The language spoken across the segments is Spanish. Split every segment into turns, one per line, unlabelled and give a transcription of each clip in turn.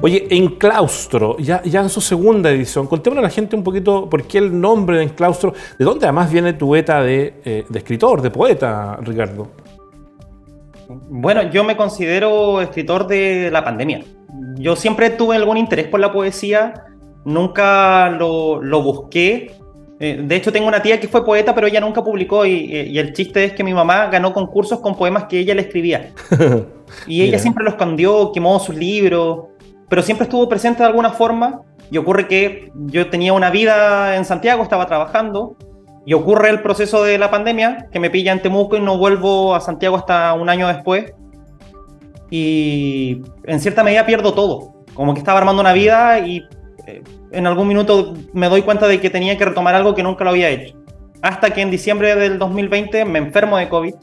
Oye, Enclaustro, ya en su segunda edición, contémosle a la gente un poquito por qué el nombre de Enclaustro, de dónde además viene tu beta de escritor, de poeta, Ricardo.
Bueno, yo me considero escritor de la pandemia. Yo siempre tuve algún interés por la poesía, nunca lo busqué. De hecho, tengo una tía que fue poeta, pero ella nunca publicó y el chiste es que mi mamá ganó concursos con poemas que ella le escribía. Y ella
Mira.
siempre lo escondió, quemó sus libros, pero siempre estuvo presente de alguna forma. Y ocurre que yo tenía una vida en Santiago, estaba trabajando, y ocurre el proceso de la pandemia, que me pilla en Temuco y no vuelvo a Santiago hasta un año después. Y en cierta medida pierdo todo. Como que estaba armando una vida y en algún minuto me doy cuenta de que tenía que retomar algo que nunca lo había hecho. Hasta que en diciembre del 2020 me enfermo de COVID.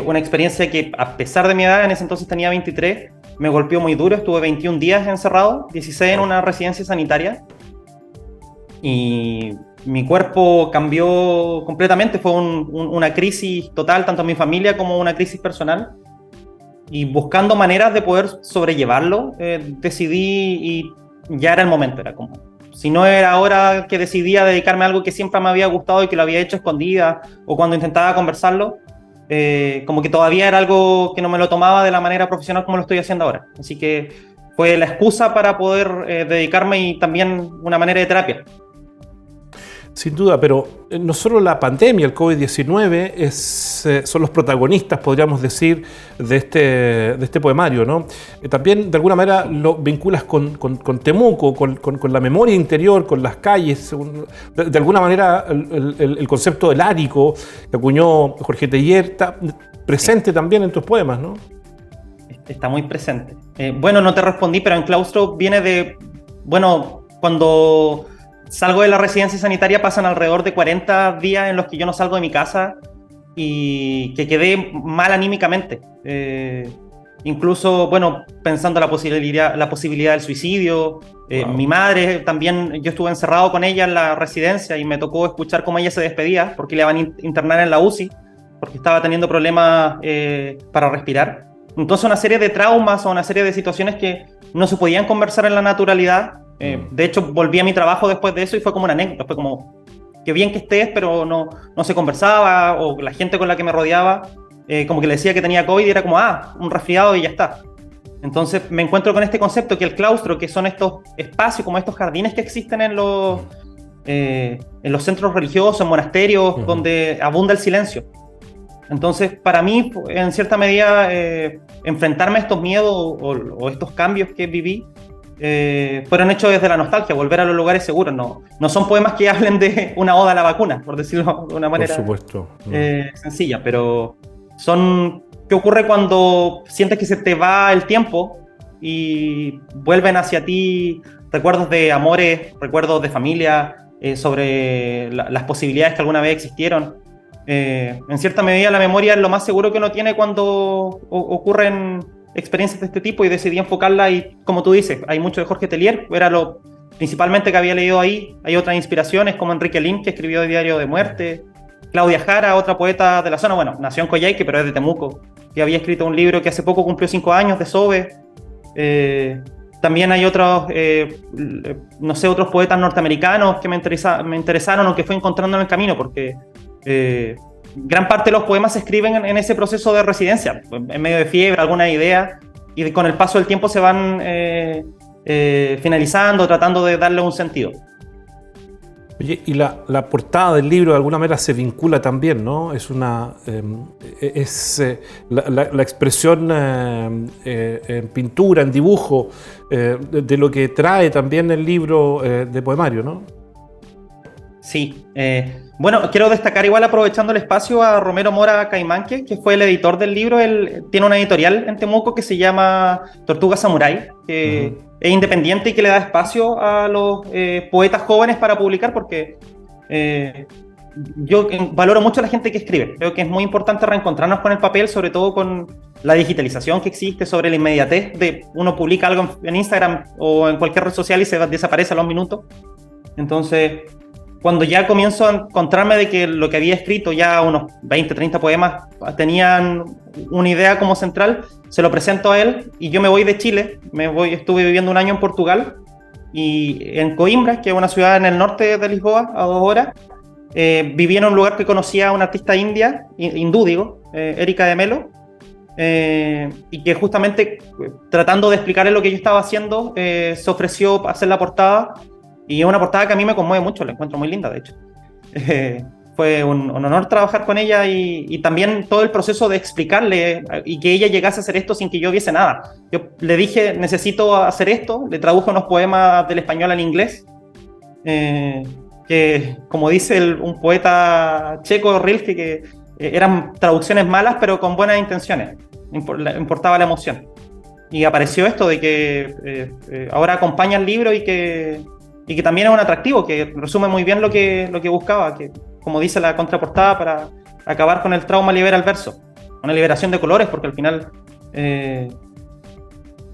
Una experiencia que, a pesar de mi edad, en ese entonces tenía 23, me golpeó muy duro. Estuve 21 días encerrado, 16 en una residencia sanitaria. Y mi cuerpo cambió completamente. Fue una crisis total, tanto en mi familia como una crisis personal. Y buscando maneras de poder sobrellevarlo, decidí y ya era el momento. Era como, si no era ahora que decidía dedicarme a algo que siempre me había gustado y que lo había hecho escondida o cuando intentaba conversarlo, como que todavía era algo que no me lo tomaba de la manera profesional como lo estoy haciendo ahora. Así que fue la excusa para poder dedicarme y también una manera de terapia.
Sin duda, pero no solo la pandemia, el COVID-19 son los protagonistas, podríamos decir, de este poemario, ¿no? También, de alguna manera, lo vinculas con Temuco, con la memoria interior, con las calles. De alguna manera, el concepto del árico que acuñó Jorge Teillier está presente también en tus poemas, ¿no?
Está muy presente. Bueno, no te respondí, pero Enclaustro viene de... Bueno, cuando salgo de la residencia sanitaria pasan alrededor de 40 días en los que yo no salgo de mi casa y que quedé mal anímicamente. Incluso, bueno, pensando la posibilidad del suicidio.
Wow.
Mi madre también, yo estuve encerrado con ella en la residencia y me tocó escuchar cómo ella se despedía porque le iban a internar en la UCI porque estaba teniendo problemas para respirar. Entonces una serie de traumas o una serie de situaciones que no se podían conversar en la naturalidad. De hecho, volví a mi trabajo después de eso y fue como una anécdota. Fue como, qué bien que estés, pero no se conversaba, o la gente con la que me rodeaba, como que le decía que tenía COVID y era como, un resfriado y ya está. Entonces me encuentro con este concepto que el claustro, que son estos espacios, como estos jardines que existen en los centros religiosos, en monasterios, donde abunda el silencio. Entonces, para mí, en cierta medida, enfrentarme a estos miedos o estos cambios que viví, fueron hechos desde la nostalgia, volver a los lugares seguros. No son poemas que hablen de una oda a la vacuna, por decirlo de una manera sencilla, pero son qué ocurre cuando sientes que se te va el tiempo y vuelven hacia ti recuerdos de amores, recuerdos de familia, sobre las posibilidades que alguna vez existieron. En cierta medida la memoria es lo más seguro que uno tiene cuando ocurren experiencias de este tipo y decidí enfocarla y, como tú dices, hay mucho de Jorge Teillier, era lo principalmente que había leído ahí. Hay otras inspiraciones como Enrique Lin, que escribió Diario de Muerte, Claudia Jara, otra poeta de la zona, bueno, nació en Coyhaique, pero es de Temuco, que había escrito un libro que hace poco cumplió 5 años, de Sobe. También hay otros, no sé, otros poetas norteamericanos que me interesaron o que fui encontrando en el camino, porque gran parte de los poemas se escriben en ese proceso de residencia, en medio de fiebre, alguna idea, y con el paso del tiempo se van finalizando, tratando de darle un sentido.
Oye, y la portada del libro de alguna manera se vincula también, ¿no? Es la expresión en pintura, en dibujo, de lo que trae también el libro de poemario, ¿no?
Sí. Bueno, quiero destacar igual, aprovechando el espacio, a Romero Mora Caimanque, que fue el editor del libro. Él tiene una editorial en Temuco que se llama Tortuga Samurai, que es independiente y que le da espacio a los poetas jóvenes para publicar, porque yo valoro mucho a la gente que escribe. Creo que es muy importante reencontrarnos con el papel, sobre todo con la digitalización que existe, sobre la inmediatez de uno publica algo en Instagram o en cualquier red social y se desaparece a los minutos. Entonces, cuando ya comienzo a encontrarme de que lo que había escrito, ya unos 20, 30 poemas, tenían una idea como central, se lo presento a él y yo me voy de Chile, estuve viviendo un año en Portugal y en Coimbra, que es una ciudad en el norte de Lisboa, a 2 horas, viví en un lugar que conocía a una artista hindú, Erika de Melo, y que justamente tratando de explicarle lo que yo estaba haciendo, se ofreció a hacer la portada. Y es una portada que a mí me conmueve mucho, la encuentro muy linda, de hecho. Fue un honor trabajar con ella y también todo el proceso de explicarle y que ella llegase a hacer esto sin que yo viese nada. Yo le dije, necesito hacer esto, le traduje unos poemas del español al inglés, que como dice un poeta checo, Rilke, que eran traducciones malas pero con buenas intenciones, importaba la emoción. Y apareció esto de que ahora acompaña el libro y que también es un atractivo, que resume muy bien lo que buscaba, que como dice la contraportada, para acabar con el trauma libera el verso. Una liberación de colores, porque al final,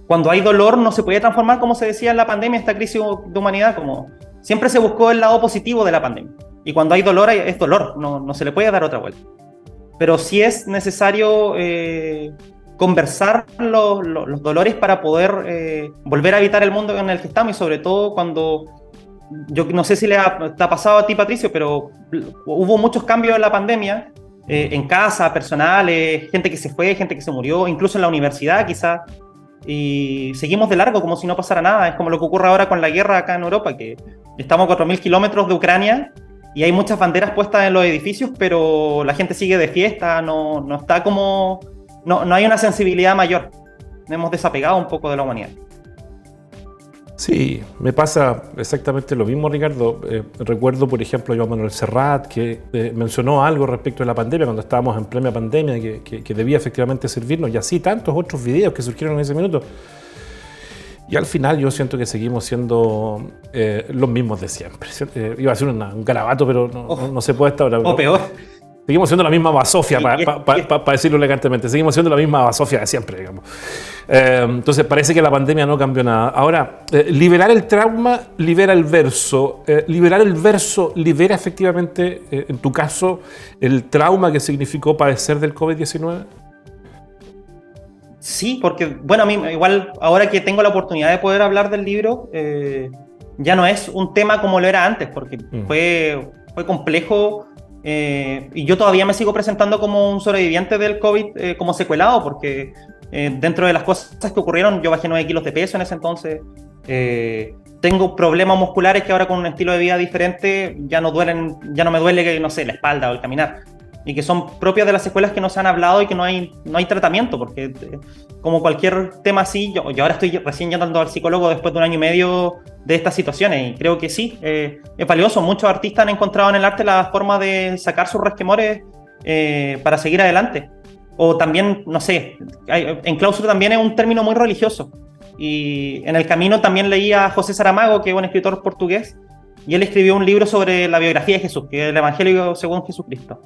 cuando hay dolor no se puede transformar, como se decía en la pandemia, esta crisis de humanidad, como siempre se buscó el lado positivo de la pandemia. Y cuando hay dolor, es dolor, no se le puede dar otra vuelta. Pero sí es necesario conversar los dolores para poder volver a habitar el mundo en el que estamos, y sobre todo cuando... Yo no sé si te ha pasado a ti, Patricio, pero hubo muchos cambios en la pandemia, en casa, personales, gente que se fue, gente que se murió, incluso en la universidad quizás, y seguimos de largo como si no pasara nada. Es como lo que ocurre ahora con la guerra acá en Europa, que estamos a 4.000 kilómetros de Ucrania y hay muchas banderas puestas en los edificios, pero la gente sigue de fiesta, no está como... No hay una sensibilidad mayor. Hemos desapegado un poco de la humanidad.
Sí, me pasa exactamente lo mismo, Ricardo. Recuerdo, por ejemplo, a Joan Manuel Serrat, que mencionó algo respecto de la pandemia, cuando estábamos en plena pandemia, que debía efectivamente servirnos, y así tantos otros videos que surgieron en ese minuto. Y al final yo siento que seguimos siendo los mismos de siempre. Iba a ser un garabato, pero no se puede estar ahora.
O peor.
Seguimos siendo la misma basofia, para decirlo elegantemente. Seguimos siendo la misma basofia de siempre, digamos. Entonces parece que la pandemia no cambió nada. Ahora, liberar el trauma libera el verso. Liberar el verso libera efectivamente, en tu caso, el trauma que significó padecer del COVID-19.
Sí, porque, bueno, a mí igual ahora que tengo la oportunidad de poder hablar del libro, ya no es un tema como lo era antes, porque fue complejo. Y yo todavía me sigo presentando como un sobreviviente del COVID, como secuelado, porque dentro de las cosas que ocurrieron, yo bajé 9 kilos de peso en ese entonces, tengo problemas musculares que ahora con un estilo de vida diferente ya no me duele, no sé, la espalda o el caminar, y que son propias de las secuelas que no se han hablado y que no hay tratamiento, porque como cualquier tema así, yo ahora estoy recién yendo al psicólogo después de 1 año y medio de estas situaciones, y creo que sí, es valioso. Muchos artistas han encontrado en el arte la forma de sacar sus resquemores para seguir adelante. O también, no sé, enclaustrado también es un término muy religioso, y en el camino también leí a José Saramago, que es un escritor portugués, y él escribió un libro sobre la biografía de Jesús, que es el Evangelio según Jesucristo.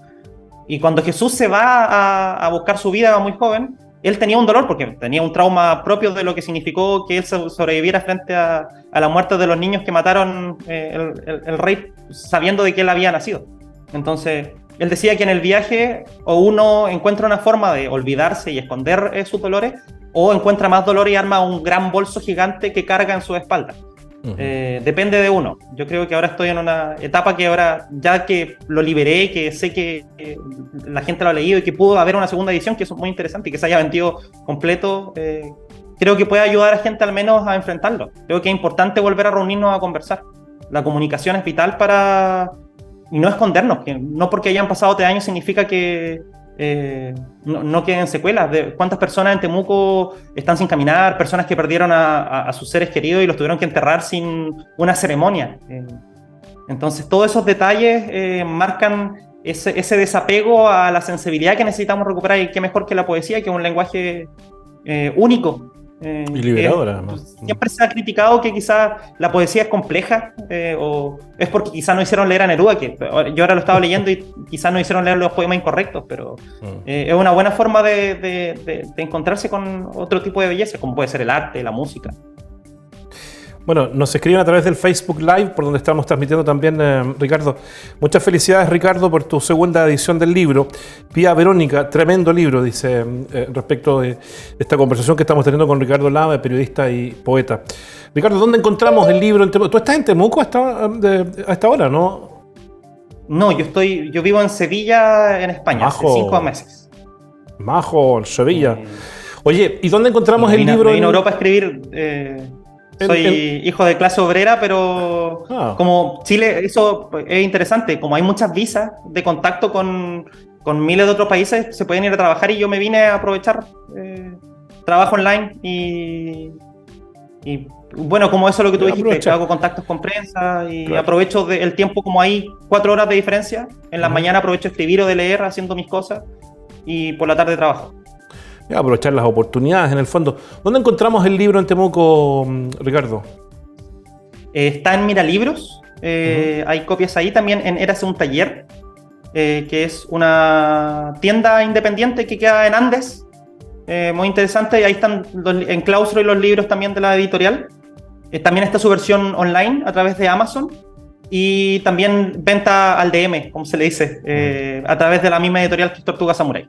Y cuando Jesús se va a buscar su vida muy joven, él tenía un dolor porque tenía un trauma propio de lo que significó que él sobreviviera frente a la muerte de los niños que mataron el rey, sabiendo de que él había nacido. Entonces, él decía que en el viaje o uno encuentra una forma de olvidarse y esconder sus dolores, o encuentra más dolor y arma un gran bolso gigante que carga en su espalda. Depende de uno. Yo creo que ahora estoy en una etapa que ahora, ya que lo liberé, que sé que la gente lo ha leído y que pudo haber una segunda edición, que eso es muy interesante y que se haya vendido completo, creo que puede ayudar a gente al menos a enfrentarlo. Creo que es importante volver a reunirnos a conversar. La comunicación es vital y no escondernos, que no porque hayan pasado 3 años significa que no queden secuelas. ¿Cuántas personas en Temuco están sin caminar? Personas que perdieron a sus seres queridos y los tuvieron que enterrar sin una ceremonia. Entonces todos esos detalles marcan ese desapego a la sensibilidad que necesitamos recuperar, y qué mejor que la poesía, que es un lenguaje único.
Y liberadora, además.
Siempre se ha criticado que quizás la poesía es compleja, o es porque quizás no hicieron leer a Neruda, que yo ahora lo estaba leyendo y quizás no hicieron leer los poemas incorrectos, pero es una buena forma de encontrarse con otro tipo de belleza, como puede ser el arte, la música.
Bueno, nos escriben a través del Facebook Live, por donde estamos transmitiendo también, Ricardo. Muchas felicidades, Ricardo, por tu segunda edición del libro. Pía Verónica, tremendo libro, dice, respecto de esta conversación que estamos teniendo con Ricardo Lave, periodista y poeta. Ricardo, ¿dónde encontramos el libro? ¿Tú estás en Temuco a esta hora, no?
No, yo vivo en Sevilla, en España, hace 5 meses.
Majo, Sevilla. Oye, ¿y dónde encontramos el libro?
Vine a Europa a escribir. Soy hijo de clase obrera, pero como Chile, eso es interesante. Como hay muchas visas de contacto con miles de otros países, se pueden ir a trabajar y yo me vine a aprovechar trabajo online y bueno, como eso es lo que tú dijiste, hago contactos con prensa y aprovecho el tiempo, como hay 4 horas de diferencia. En las mañanas aprovecho de escribir o de leer haciendo mis cosas y por la tarde trabajo.
Aprovechar las oportunidades, en el fondo. ¿Dónde encontramos el libro en Temuco, Ricardo?
Está en Miralibros. Hay copias ahí. También en Érase un taller, que es una tienda independiente que queda en Andes. Muy interesante. Ahí están en claustro y los libros también de la editorial. También está su versión online a través de Amazon. Y también venta al DM, como se le dice, a través de la misma editorial que es Tortuga Samurai.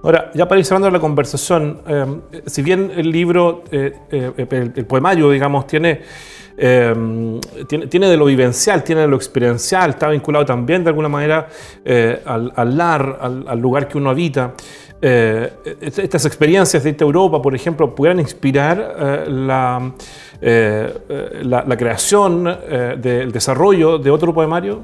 Ahora, ya para ir cerrando la conversación, si bien el libro, el poemario, digamos, tiene de lo vivencial, tiene de lo experiencial, está vinculado también de alguna manera al lugar que uno habita. Estas experiencias de esta Europa, por ejemplo, pudieran inspirar la creación, del desarrollo de otro poemario.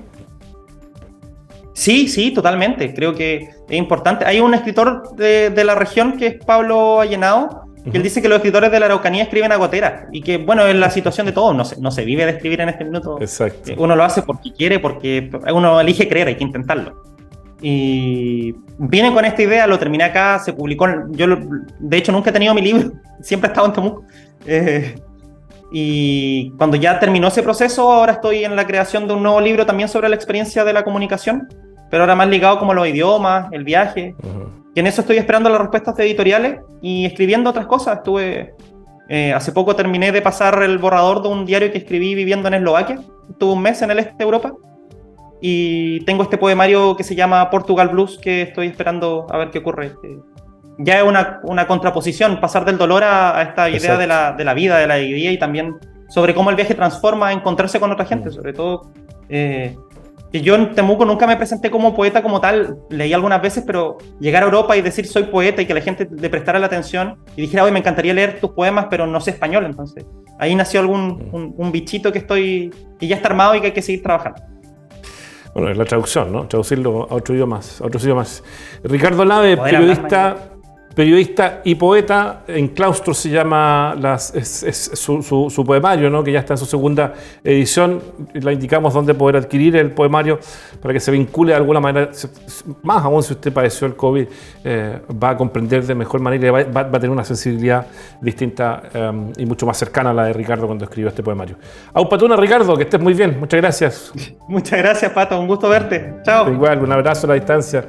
Sí, totalmente. Creo que es importante. Hay un escritor de la región que es Pablo Allenado, que él dice que los escritores de la Araucanía escriben a gotera y que, bueno, es la situación de todos. No se vive de escribir en este minuto.
Exacto.
Uno lo hace porque quiere, porque uno elige creer, hay que intentarlo. Y vine con esta idea, lo terminé acá, se publicó. De hecho, nunca he tenido mi libro, siempre he estado en Temuco. Y cuando ya terminó ese proceso, ahora estoy en la creación de un nuevo libro también sobre la experiencia de la comunicación, pero ahora más ligado como a los idiomas, el viaje. Y en eso estoy esperando las respuestas de editoriales y escribiendo otras cosas. Hace poco terminé de pasar el borrador de un diario que escribí viviendo en Eslovaquia. Estuve un mes en el este de Europa y tengo este poemario que se llama Portugal Blues, que estoy esperando a ver qué ocurre. Ya es una contraposición, pasar del dolor a esta idea de la vida, de la alegría, y también sobre cómo el viaje transforma a encontrarse con otra gente, sobre todo que yo en Temuco nunca me presenté como poeta como tal, leí algunas veces, pero llegar a Europa y decir soy poeta y que la gente le prestara la atención y dijera, oye, me encantaría leer tus poemas, pero no sé español, entonces ahí nació un bichito que ya está armado y que hay que seguir trabajando.
Bueno, es la traducción, ¿no? Traducirlo a otros idiomas. Ricardo Lave, periodista y poeta, en Claustro se llama su poemario, ¿no? Que ya está en su segunda edición. Le indicamos dónde poder adquirir el poemario para que se vincule de alguna manera, más aún si usted padeció el COVID, va a comprender de mejor manera y va a tener una sensibilidad distinta y mucho más cercana a la de Ricardo cuando escribió este poemario. Aupatuna, Ricardo, que estés muy bien. Muchas gracias.
Muchas gracias, Pato. Un gusto verte. Chao.
Igual, un abrazo a la distancia.